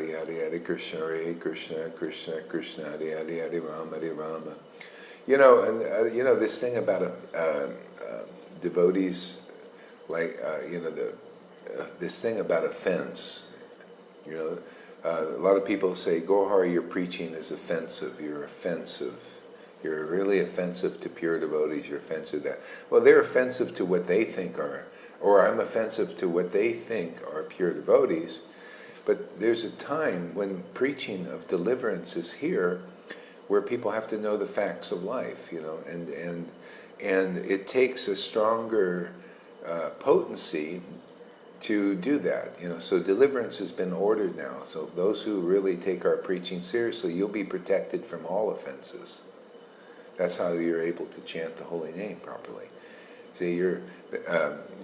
Hare Hare Krishna Hare Krishna, Krishna Krishna Hare Hare Rama Hare Rama. You know, and you know this thing about devotees, like you know, this thing about offense. You know, a lot of people say, Gaurahari, your preaching is offensive. You're offensive. You're really offensive to pure devotees. You're offensive to that. Well, they're offensive to what they think are, or I'm offensive to what they think are pure devotees. But there's a time when preaching of deliverance is here, where people have to know the facts of life, you know, and it takes a stronger potency to do that, you know. So deliverance has been ordered now. So those who really take our preaching seriously, you'll be protected from all offenses. That's how you're able to chant the holy name properly. See, you're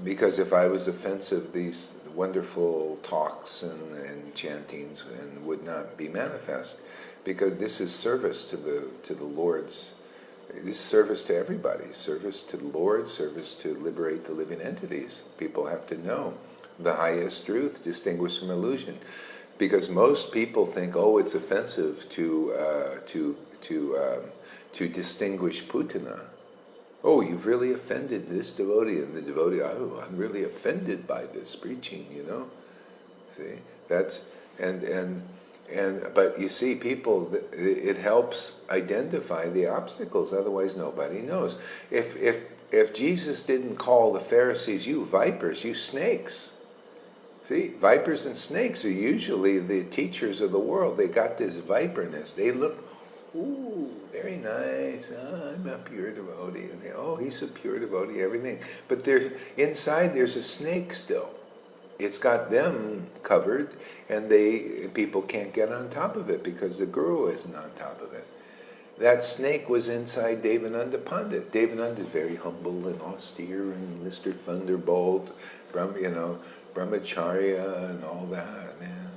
because if I was offensive, these wonderful talks and chantings and would not be manifest, because this is service to the Lord's. This is service to everybody, service to the Lord, service to liberate the living entities. People have to know the highest truth, distinguished from illusion, because most people think, oh, it's offensive to distinguish Putana. Oh, you've really offended this devotee, and the devotee, oh, I'm really offended by this preaching, you know. See, that's but you see, people, it helps identify the obstacles. Otherwise, nobody knows. If Jesus didn't call the Pharisees, you vipers, you snakes. See, vipers and snakes are usually the teachers of the world. They got this viperness. They look, ooh, very nice. Oh, I'm a pure devotee. And they, oh, he's a pure devotee, everything. But inside there's a snake still. It's got them covered, and people can't get on top of it because the guru isn't on top of it. That snake was inside Devananda Pandit. Devananda is very humble and austere and Mr. Thunderbolt, Brahmacharya and all that, man.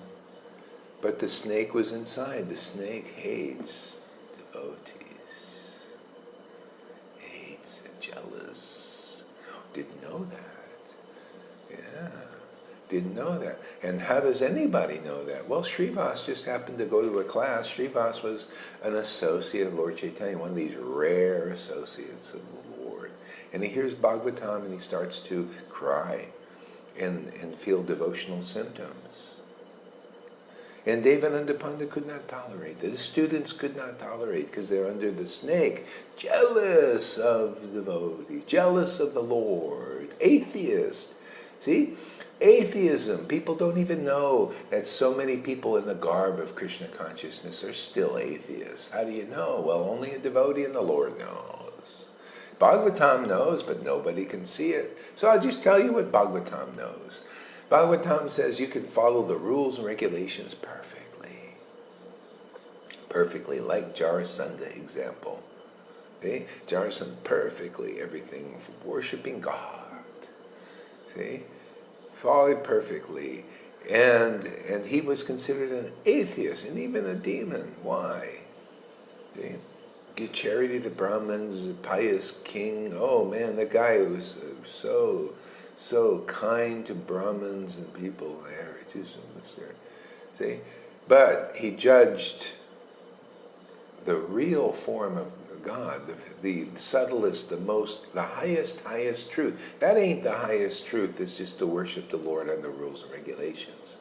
But the snake was inside. The snake hates devotees, hates and jealous. Didn't know that. Yeah. Didn't know that. And how does anybody know that? Well, Srivas just happened to go to a class. Srivas was an associate of Lord Chaitanya, one of these rare associates of the Lord. And he hears Bhagavatam and he starts to cry and feel devotional symptoms. And Devananda Pandit could not tolerate that. The students could not tolerate, because they're under the snake, jealous of the devotee, jealous of the Lord, atheist. See? Atheism. People don't even know that so many people in the garb of Krishna consciousness are still atheists. How do you know? Well, only a devotee and the Lord knows. Bhagavatam knows, but nobody can see it. So I'll just tell you what Bhagavatam knows. Bhagavatam says you can follow the rules and regulations perfectly. Perfectly, like Jarasandha example. See? Jarasandha, perfectly, everything for worshipping God. See? Followed perfectly, and he was considered an atheist and even a demon. Why? See? Give charity to Brahmins, a pious king. Oh man, the guy was so kind to Brahmins and people there. See, but he judged the real form of God, the subtlest, the highest truth. That ain't the highest truth. It's just to worship the Lord on the rules and regulations.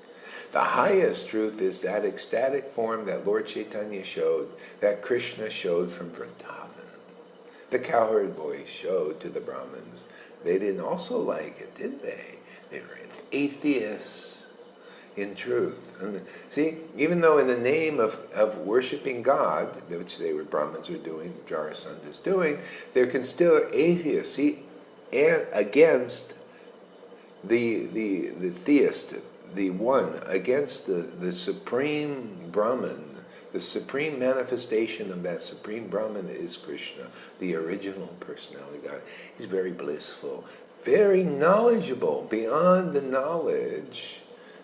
The highest truth is that ecstatic form that Lord Chaitanya showed, that Krishna showed from Vrindavan. The cowherd boy showed to the Brahmins. They didn't also like it, did they? They were atheists. In truth. And see, even though in the name of worshiping God, which they were Brahmins are doing, Jarasandha is doing, they're considered atheists. See, against the theist, the one, against the supreme Brahman, the supreme manifestation of that supreme Brahman is Krishna, the original personality of God. He's very blissful, very knowledgeable, beyond the knowledge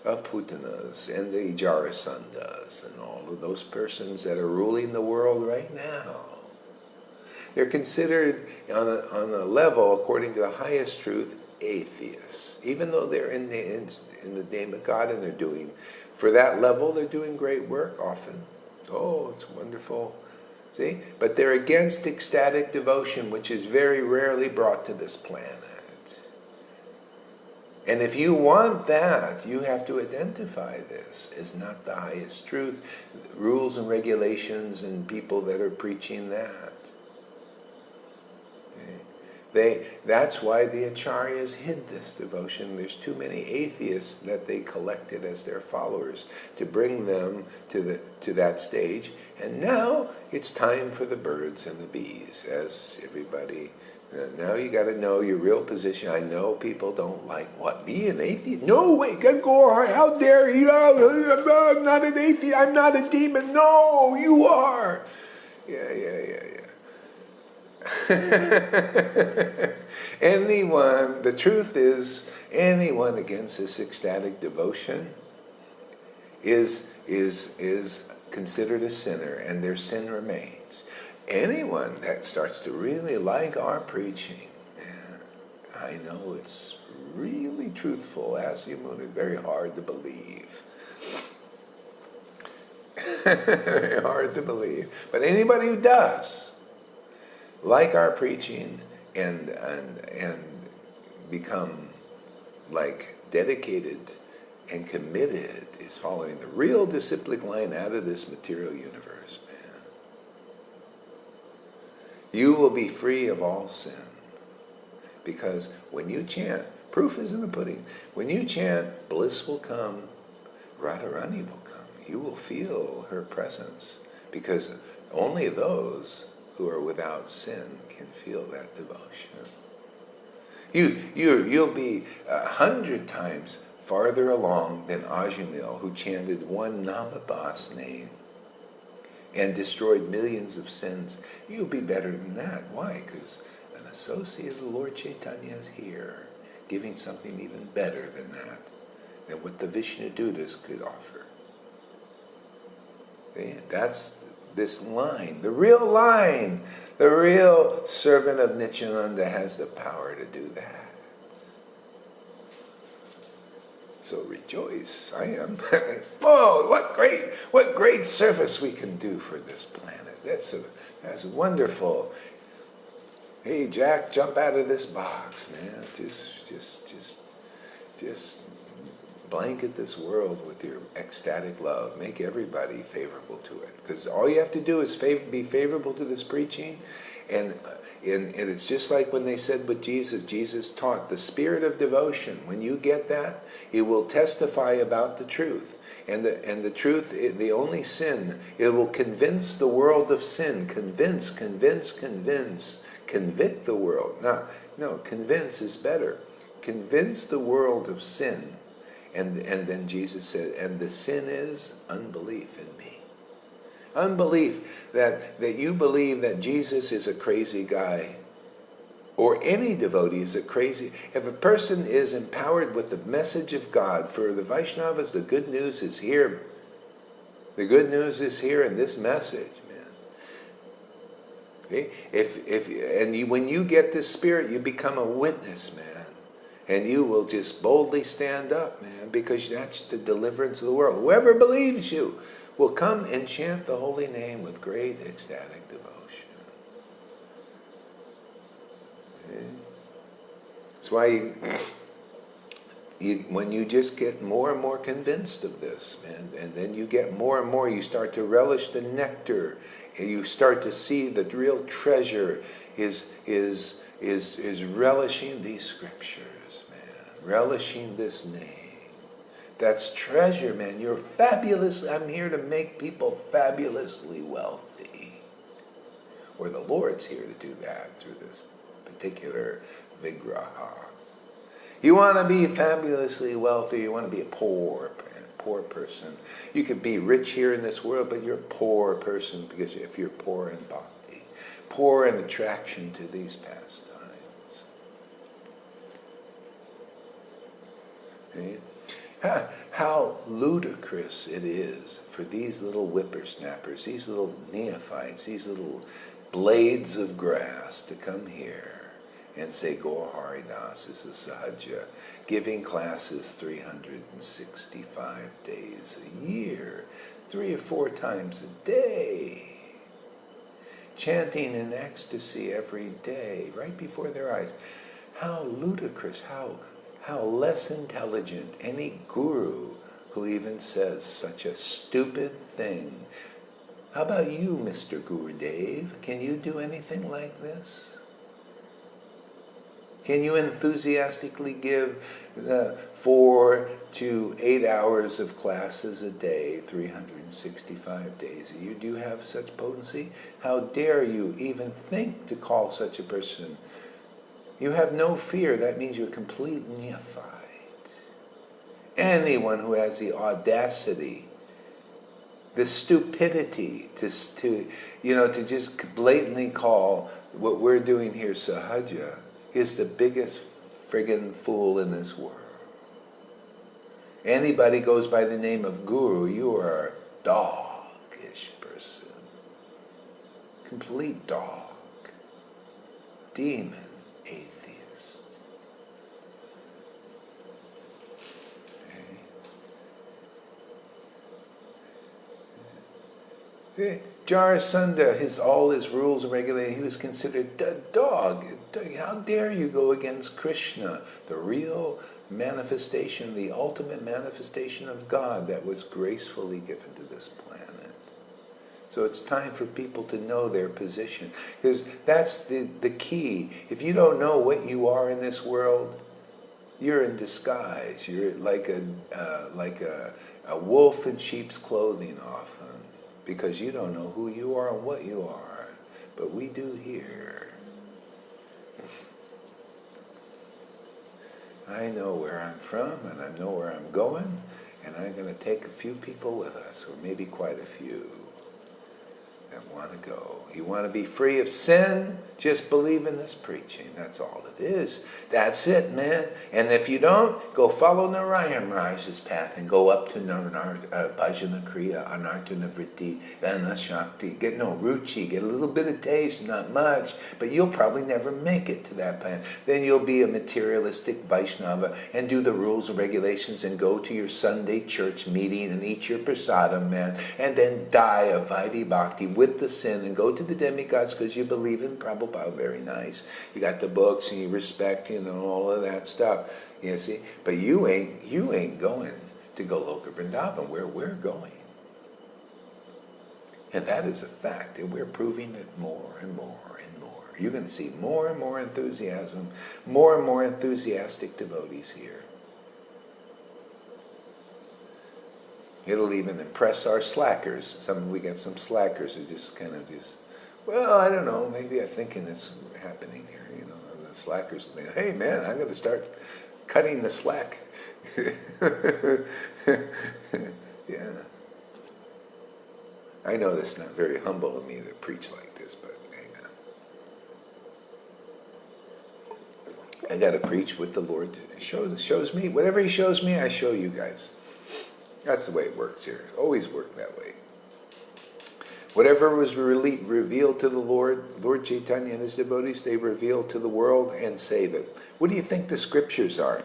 of Putanas and the Jarasandhas and all of those persons that are ruling the world right now. They're considered on a level, according to the highest truth, atheists, even though they're in the name of God and they're doing for that level, they're doing great work often. Oh, it's wonderful. See? But they're against ecstatic devotion, which is very rarely brought to this planet. And if you want that, you have to identify this as not the highest truth, rules and regulations and people that are preaching that. That's why the acharyas hid this devotion. There's too many atheists that they collected as their followers to bring them to that stage. And now it's time for the birds and the bees, as everybody. Now you got to know your real position. I know people don't like, what, me, an atheist? No way, Gaurahari, how dare you? I'm not an atheist. I'm not a demon. No, you are. Yeah. Anyone, the truth is, anyone against this ecstatic devotion is considered a sinner, and their sin remains. Anyone that starts to really like our preaching, I know it's really truthful, as you moon, it's very hard to believe. Very hard to believe. But anybody who does like our preaching and become like dedicated and committed is following the real disciplic line out of this material universe, man. You will be free of all sin. Because when you chant, proof is in the pudding. When you chant, bliss will come, Radharani will come. You will feel her presence. Because only those who are without sin can feel that devotion. You'll be 100 times farther along than Ajamil, who chanted one Namabas name and destroyed millions of sins. You'll be better than that. Why? Because an associate of the Lord Chaitanya is here, giving something even better than that, than what the Vishnudutas could offer. See? That's this line, the real line. The real servant of Nityananda has the power to do that. So rejoice, I am. Whoa, what great service we can do for this planet. That's wonderful. Hey, Jack, jump out of this box, man. Just blanket this world with your ecstatic love. Make everybody favorable to it. Because all you have to do is be favorable to this preaching. And it's just like when they said with Jesus taught the spirit of devotion. When you get that, it will testify about the truth. And the truth, the only sin, it will convince the world of sin. Convince. Convict the world. No, convince is better. Convince the world of sin. And then Jesus said, and the sin is unbelief in me. Unbelief that you believe that Jesus is a crazy guy, or any devotee is a crazy. If a person is empowered with the message of God, for the Vaishnavas, the good news is here. The good news is here in this message, man. Okay? When you get this spirit, you become a witness, man. And you will just boldly stand up, man, because that's the deliverance of the world. Whoever believes you will come and chant the holy name with great ecstatic devotion. Okay? That's why when you just get more and more convinced of this, man, and then you get more and more, you start to relish the nectar, and you start to see the real treasure is relishing these scriptures. Relishing this name. That's treasure, man. You're fabulous. I'm here to make people fabulously wealthy. Or the Lord's here to do that through this particular vigraha. You want to be fabulously wealthy, you want to be a poor person. You could be rich here in this world, but you're a poor person because if you're poor in bhakti, poor in attraction to these pastimes. How ludicrous it is for these little whippersnappers, these little neophytes, these little blades of grass to come here and say Gaurahari Das is a sahaja, giving classes 365 days a year, 3 or 4 times a day, chanting in ecstasy every day, right before their eyes. How ludicrous, how less intelligent any guru who even says such a stupid thing. How about you, Mr. Gurudev? Can you do anything like this? Can you enthusiastically give 4 to 8 hours of classes a day, 365 days a year? Do you have such potency? How dare you even think to call such a person? You have no fear. That means you're complete neophyte. Anyone who has the audacity, the stupidity to just blatantly call what we're doing here sahaja is the biggest friggin' fool in this world. Anybody goes by the name of guru, you are a dog-ish person. Complete dog. Demon. Atheist. Okay. Jarasandha, all his rules and regulations, he was considered a dog. How dare you go against Krishna, the real manifestation, the ultimate manifestation of God that was gracefully given to this planet. So it's time for people to know their position, because that's the key. If you don't know what you are in this world, you're in disguise. You're like a wolf in sheep's clothing often, because you don't know who you are and what you are. But we do here. I know where I'm from, and I know where I'm going, and I'm going to take a few people with us, or maybe quite a few, that want to go. You want to be free of sin? Just believe in this preaching. That's all it is. That's it, man. And if you don't, go follow Narayan Maharaj's path and go up to Bhajana Kriya, Anartana Vritti, Anashakti. Get no ruchi, get a little bit of taste, not much, but you'll probably never make it to that plan. Then you'll be a materialistic Vaishnava and do the rules and regulations and go to your Sunday church meeting and eat your prasadam, man, and then die of Vaidhi Bhakti with the sin and go to the demigods because you believe in Prabhupada. Very nice. You got the books and you respect, all of that stuff. You see? But you ain't going to Goloka Vrindavan where we're going. And that is a fact. And we're proving it more and more and more. You're going to see more and more enthusiasm, more and more enthusiastic devotees here. It'll even impress our slackers. We got some slackers who just well, I don't know, maybe I'm thinking it's happening here, the slackers, hey man, I'm going to start cutting the slack. Yeah. I know that's not very humble of me to preach like this, but hey man. I got to preach what the Lord shows me. Whatever He shows me, I show you guys. That's the way it works here. It's always worked that way. Whatever was revealed to the Lord Chaitanya and his devotees, they reveal to the world and save it. What do you think the scriptures are?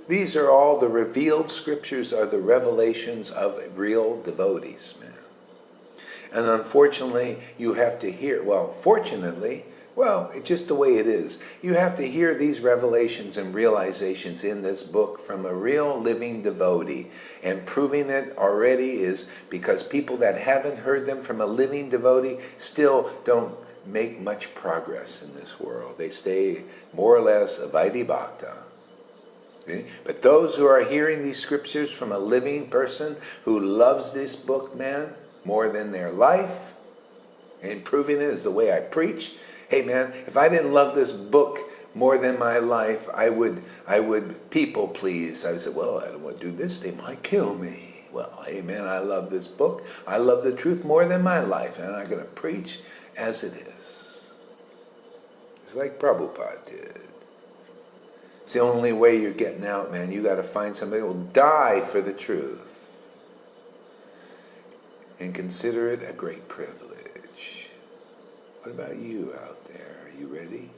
These are all the revealed scriptures, are the revelations of real devotees, man. And unfortunately, you have to hear, fortunately, it's just the way it is. You have to hear these revelations and realizations in this book from a real living devotee. And proving it already is because people that haven't heard them from a living devotee still don't make much progress in this world. They stay more or less a Vaidhi Bhakta. Okay? But those who are hearing these scriptures from a living person who loves this book, man, more than their life, and proving it is the way I preach. Hey man, if I didn't love this book more than my life, I would people please. I would say, well, I don't want to do this, they might kill me. Well, hey man, I love this book. I love the truth more than my life, and I'm going to preach as it is. It's like Prabhupada did. It's the only way you're getting out, man. You got to find somebody who will die for the truth. And consider it a great privilege. What about you out there? Are you ready?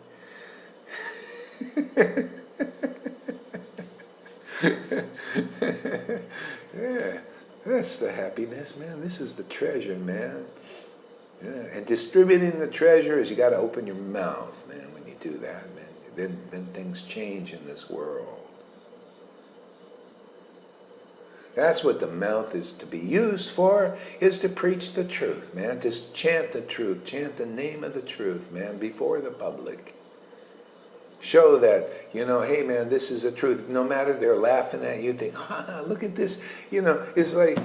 Yeah, that's the happiness, man. This is the treasure, man. Yeah. And distributing the treasure is you got to open your mouth, man. When you do that, man, then things change in this world. That's what the mouth is to be used for, is to preach the truth, man. Just chant the truth, chant the name of the truth, man, before the public. Show that, hey man, this is the truth. No matter they're laughing at you, think, look at this. It's like,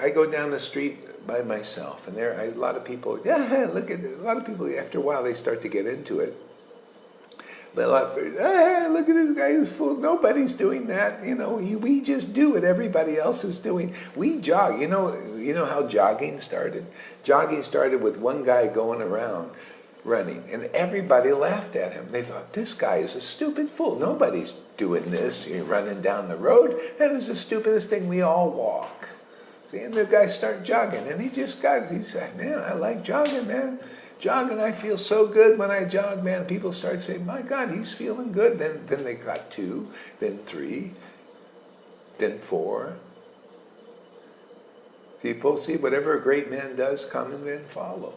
I go down the street by myself, and there a lot of people, look at it. A lot of people, after a while, they start to get into it. But look at this guy who's full. Nobody's doing that. We just do what everybody else is doing. We jog. You know how jogging started? Jogging started with one guy going around running, and everybody laughed at him. They thought, this guy is a stupid fool. Nobody's doing this. You're running down the road. That is the stupidest thing. We all walk. See, and the guy started jogging, and he said, man, I like jogging, man. Jogging, I feel so good when I jog, man. People start saying, my God, he's feeling good. Then they got 2, then 3, then 4. People see whatever a great man does, come and then follow.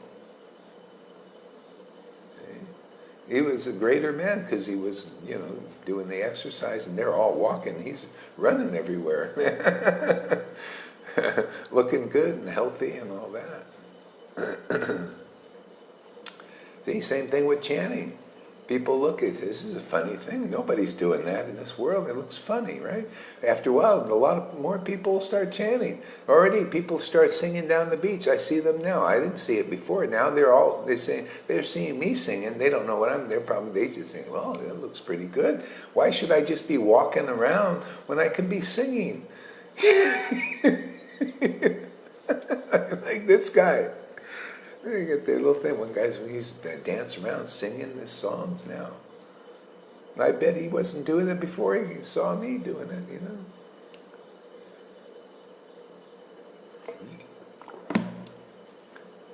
He was a greater man because he was, doing the exercise, and they're all walking. He's running everywhere. Looking good and healthy and all that. See, same thing with chanting. People look at this is a funny thing. Nobody's doing that in this world. It looks funny, right? After a while, a lot more people start chanting. Already, people start singing down the beach. I see them now. I didn't see it before. Now they're seeing me singing. They don't know what they just think, well, that looks pretty good. Why should I just be walking around when I can be singing? Like this guy. They get their little thing. One guy's used to dance around singing his songs now. I bet he wasn't doing it before he saw me doing it,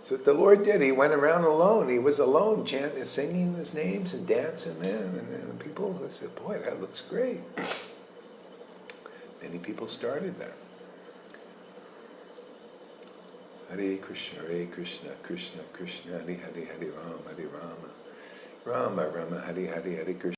So what the Lord did, he went around alone. He was alone, chanting, singing his names and dancing, man. And people said, boy, that looks great. Many people started that. Hare Krishna, Krishna Krishna, Hare Hare, Hare Rama, Rama Rama, Hare Hare, Hare Krishna.